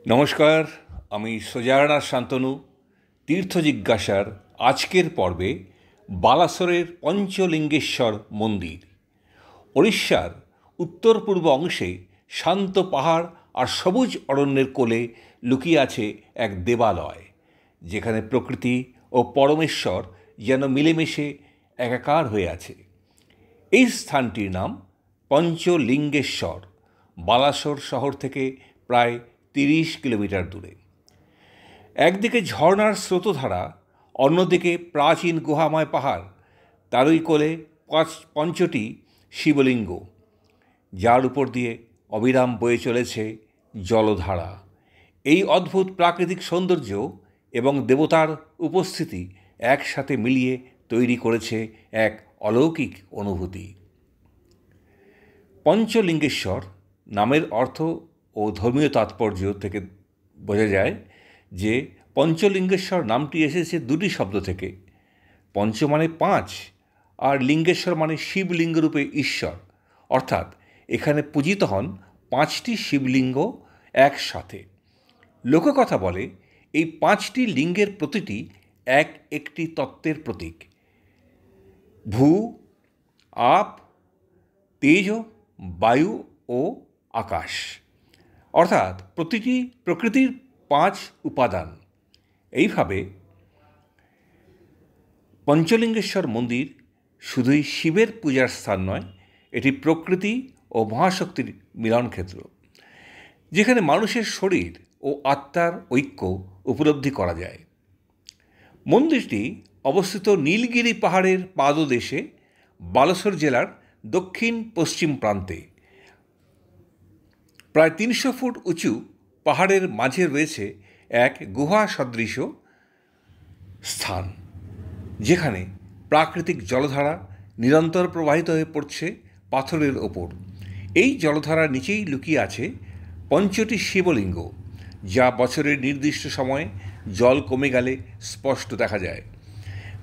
নমস্কার, আমি সোজারনাথ শান্তনু। তীর্থ জিজ্ঞাসার আজকের পর্বে বালাসোরের পঞ্চলিঙ্গেশ্বর মন্দির। ওড়িশার উত্তর পূর্ব অংশে শান্ত পাহাড় আর সবুজ অরণ্যের কোলে লুকিয়ে আছে এক দেবালয়, যেখানে প্রকৃতি ও পরমেশ্বর যেন মিলেমিশে একাকার হয়ে আছে। এই স্থানটির নাম পঞ্চলিঙ্গেশ্বর, বালাসোর শহর থেকে প্রায় 30 কিলোমিটার দূরে। একদিকে ঝর্ণার স্রোতধারা, অন্যদিকে প্রাচীন গুহাময় পাহাড়, তারই কোলে পঞ্চটি শিবলিঙ্গ, যার উপর দিয়ে অবিরাম বয়ে চলেছে জলধারা। এই অদ্ভুত প্রাকৃতিক সৌন্দর্য এবং দেবতার উপস্থিতি একসাথে মিলিয়ে তৈরি করেছে এক অলৌকিক অনুভূতি। পঞ্চলিঙ্গেশ্বর নামের অর্থ ও ধর্মীয় তাৎপর্য থেকে বোঝা যায় যে পঞ্চলিঙ্গেশ্বর নামটি এসেছে দুটি শব্দ থেকে। পঞ্চ মানে 5 আর লিঙ্গেশ্বর মানে শিবলিঙ্গরূপে ঈশ্বর, অর্থাৎ এখানে পূজিত হন 5টি শিবলিঙ্গ একসাথে। লোককথা বলে এই 5টি লিঙ্গের প্রতিটি একটি তত্ত্বের প্রতীক: ভূ, আপ, তেজ, বায়ু ও আকাশ, অর্থাৎ প্রতিটি প্রকৃতির 5 উপাদান। এইভাবে পঞ্চলিঙ্গেশ্বর মন্দির শুধুই শিবের পূজার স্থান নয়, এটি প্রকৃতি ও মহাশক্তির মিলনক্ষেত্র, যেখানে মানুষের শরীর ও আত্মার ঐক্য উপলব্ধি করা যায়। মন্দিরটি অবস্থিত নীলগিরি পাহাড়ের পাদদেশে, বালাসোর জেলার দক্ষিণ পশ্চিম প্রান্তে। প্রায় 300 ফুট উঁচু পাহাড়ের মাঝে রয়েছে এক গুহা সদৃশ স্থান, যেখানে প্রাকৃতিক জলধারা নিরন্তর প্রবাহিত হয়ে পড়ছে পাথরের ওপর। এই জলধারার নিচেই লুকিয়ে আছে 5টি শিবলিঙ্গ, যা বছরের নির্দিষ্ট সময়ে জল কমে গেলে স্পষ্ট দেখা যায়।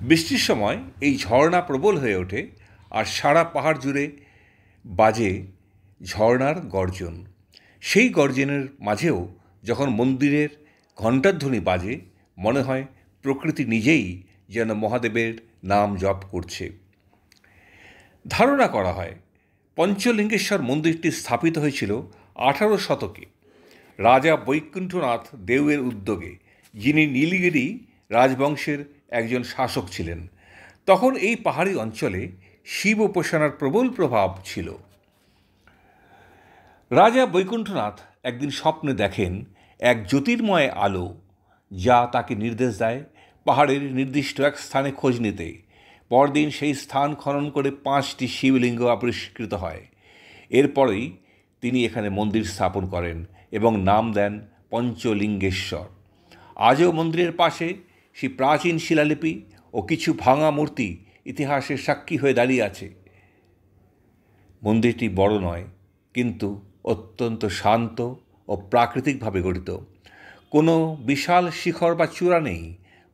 বৃষ্টির সময় এই ঝর্ণা প্রবল হয়ে ওঠে আর সারা পাহাড় জুড়ে বাজে ঝর্ণার গর্জন। সেই গর্জনের মাঝেও যখন মন্দিরের ঘণ্টাধ্বনি বাজে, মনে হয় প্রকৃতি নিজেই যেন মহাদেবের নাম জপ করছে। ধারণা করা হয় পঞ্চলিঙ্গেশ্বর মন্দিরটি স্থাপিত হয়েছিল 18 শতকে রাজা বৈকুণ্ঠনাথ দেওয়ের উদ্যোগে, যিনি নীলগিরি রাজবংশের একজন শাসক ছিলেন। তখন এই পাহাড়ি অঞ্চলে শিব উপাসনার প্রবল প্রভাব ছিল। রাজা বৈকুণ্ঠনাথ একদিন স্বপ্নে দেখেন এক জ্যোতির্ময় আলো, যা তাকে নির্দেশ দেয় পাহাড়ের নির্দিষ্ট এক স্থানে খোঁজ নিতে। পরদিন সেই স্থান খনন করে 5টি শিবলিঙ্গ আবিষ্কৃত হয়। এরপরেই তিনি এখানে মন্দির স্থাপন করেন এবং নাম দেন পঞ্চলিঙ্গেশ্বর। আজও মন্দিরের পাশে সেই প্রাচীন শিলালিপি ও কিছু ভাঙা মূর্তি ইতিহাসের সাক্ষী হয়ে দাঁড়িয়ে আছে। মন্দিরটি বড় নয়, কিন্তু অত্যন্ত শান্ত ও প্রাকৃতিকভাবে গঠিত। কোনো বিশাল শিখর বা চূড়া নেই,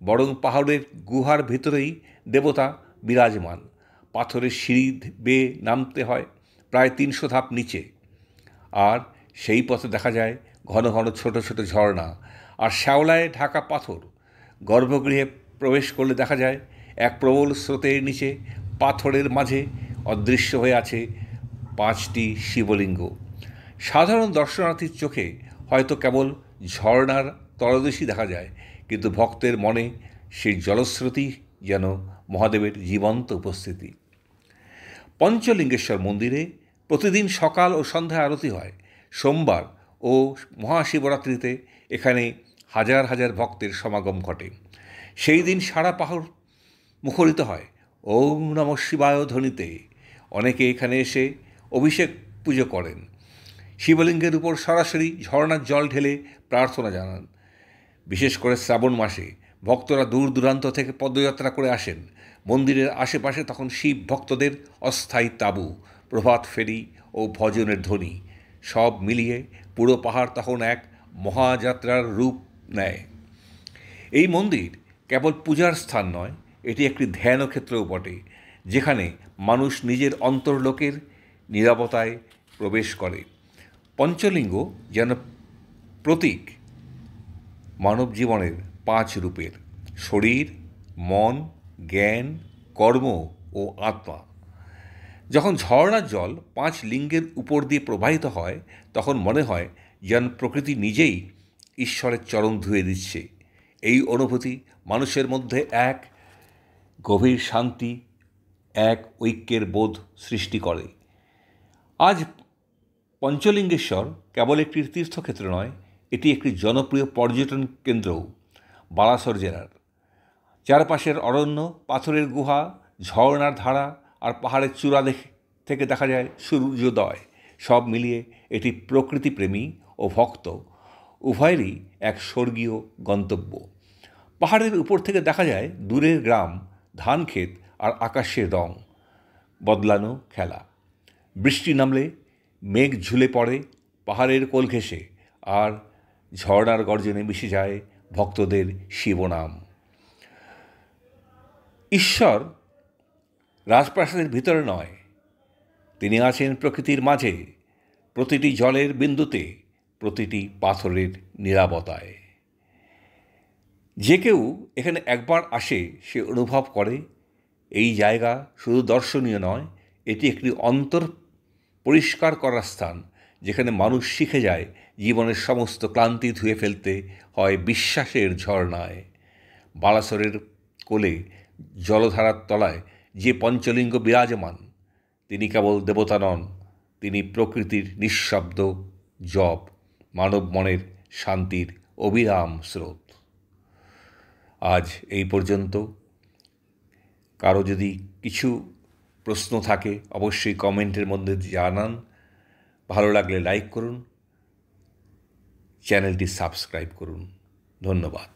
বরং পাহাড়ের গুহার ভিতরেই দেবতা বিরাজমান। পাথরের সিঁড়ি বেয়ে নামতে হয় প্রায় 300 ধাপ নিচে, আর সেই পথে দেখা যায় ঘন ঘন ছোট ছোট ঝর্ণা আর শ্যাওলায় ঢাকা পাথর। গর্ভগৃহে প্রবেশ করলে দেখা যায় এক প্রবল স্রোতের নিচে পাথরের মাঝে অদৃশ্য হয়ে আছে 5টি শিবলিঙ্গ। সাধারণ দর্শনার্থীর চোখে হয়তো কেবল ঝর্ণার তলদেশই দেখা যায়, কিন্তু ভক্তের মনে সেই জলস্রোতই যেন মহাদেবের জীবন্ত উপস্থিতি। পঞ্চলিঙ্গেশ্বর মন্দিরে প্রতিদিন সকাল ও সন্ধ্যায় আরতি হয়। সোমবার ও মহাশিবরাত্রিতে এখানে হাজার হাজার ভক্তের সমাগম ঘটে। সেই দিন সারা পাহাড় মুখরিত হয় ওম নমঃ শিবায় ধ্বনিতে। অনেকে এখানে এসে অভিষেক পুজো করেন, শিবলিঙ্গের উপর সরাসরি ঝর্ণার জল ঢেলে প্রার্থনা জানান। বিশেষ করে শ্রাবণ মাসে ভক্তরা দূর দূরান্ত থেকে পদযাত্রা করে আসেন। মন্দিরের আশেপাশে তখন শিব ভক্তদের অস্থায়ী তাঁবু, প্রভাত ফেরি ও ভজনের ধ্বনি, সব মিলিয়ে পুরো পাহাড় তখন এক মহাযাত্রার রূপ নেয়। এই মন্দির কেবল পূজার স্থান নয়, এটি একটি ধ্যানক্ষেত্রও বটে, যেখানে মানুষ নিজের অন্তর্লোকের নীরবতায় প্রবেশ করে। পঞ্চলিঙ্গ যেন প্রতীক মানব জীবনের 5 রূপের: শরীর, মন, জ্ঞান, কর্ম ও আত্মা। যখন ঝর্ণার জল 5 লিঙ্গের উপর দিয়ে প্রবাহিত হয় তখন মনে হয় যেন প্রকৃতি নিজেই ঈশ্বরের চরণ ধুয়ে দিচ্ছে। এই অনুভূতি মানুষের মধ্যে এক গভীর শান্তি, এক ঐক্যের বোধ সৃষ্টি করে। আজ পঞ্চলিঙ্গেশ্বর কেবল একটি তীর্থক্ষেত্র নয়, এটি একটি জনপ্রিয় পর্যটন কেন্দ্রও বালাসোর জেলার। চারপাশের অরণ্য, পাথরের গুহা, ঝর্ণার ধারা আর পাহাড়ের চূড়া থেকে দেখা যায় সূর্যোদয়। সব মিলিয়ে এটি প্রকৃতিপ্রেমী ও ভক্ত উভয়েরই এক স্বর্গীয় গন্তব্য। পাহাড়ের উপর থেকে দেখা যায় দূরের গ্রাম, ধান ক্ষেত আর আকাশের রং বদলানো খেলা। বৃষ্টি নামলে মেঘ ঝুলে পড়ে পাহাড়ের কোল ঘেঁষে, আর ঝর্ণার গর্জনে মিশে যায় ভক্তদের শিবনাম। ঈশ্বর রাজপ্রাসাদের ভিতরে নয়, তিনি আছেন প্রকৃতির মাঝে, প্রতিটি জলের বিন্দুতে, প্রতিটি পাথরের নীরবতায়। যে কেউ এখানে একবার আসে সে অনুভব করে এই জায়গা শুধু দর্শনীয় নয়, এটি একটি অন্তর পরিষ্কার করার স্থান, যেখানে মানুষ শিখে যায় জীবনের সমস্ত ক্লান্তি ধুয়ে ফেলতে হয় বিশ্বাসের ঝর্ণায়। বালাসোরের কোলে জলধারার তলায় যে পঞ্চলিঙ্গ বিরাজমান, তিনি কেবল দেবতা নন, তিনি প্রকৃতির নিঃশব্দ জপ, মানব মনের শান্তির অবিরাম স্রোত। আজ এই পর্যন্ত। কারো যদি কিছু প্রশ্ন থাকে অবশ্যই কমেন্টের মধ্যে জানান। ভালো লাগলে লাইক করুন, চ্যানেলটি সাবস্ক্রাইব করুন। ধন্যবাদ।